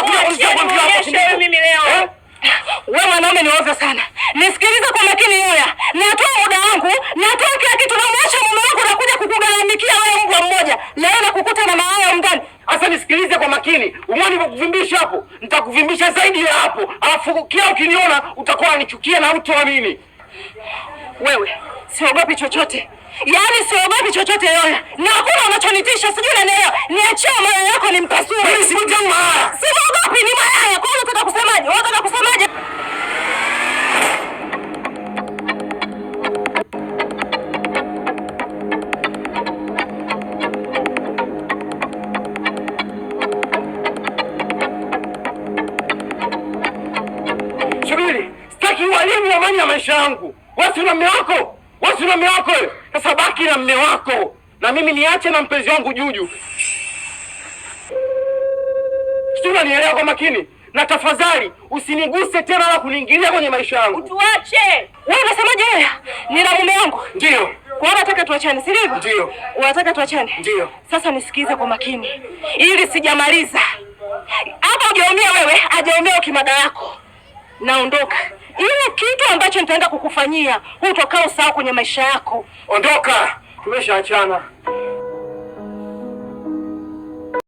unakuja kunishia mimi leo. Wewe mwanaume ni ovyo sana. Nisikilize kwa makini Yoya. Natoa muda wangu, natoa kila kitu na mwacha mume wako na kuja kukugalamikia wewe mbwa mmoja. Leo nakukuta na maana ndani. Sasa nisikilize kwa makini. Umeona nikuvimbisha hapo? Nitakuvimbisha zaidi ya hapo. Alafu kila ukiniona utakuwa unichukia na hutoamini. Wewe, siogopi chochote. Yaani siogopi chochote Yoya. Na hakuna unachonitisha, sijui unanielewa. Niachie moyo wako nimpasue. Mimi si mtu mbaya. Siogopi, ni malaya. Kwa nini unataka kusemaje? Unataka kusemaje? Subiri, sitaki walimu amani ya maisha yangu. Wewe una mume wako? Wewe una mume wako? Sasa baki na mume wako. Na mimi niache na mpenzi wangu Juju. Sio, nielewa kwa makini. Na tafadhali usiniguse tena wala kuniingilia kwenye maisha yangu. Tuache. Wewe unasemaje wewe? Nina mume wangu. Ndio. Kwa hiyo unataka tuachane, si ndivyo? Ndio. Unataka tuachane? Ndio. Sasa nisikize kwa makini. Ili sijamaliza. Hapa hujaumia wewe, hajaumia kimada yako. Naondoka. Ile kitu ambacho nitaenda kukufanyia, hutokaa usahau kwenye maisha yako. Ondoka. Tumeshaachana.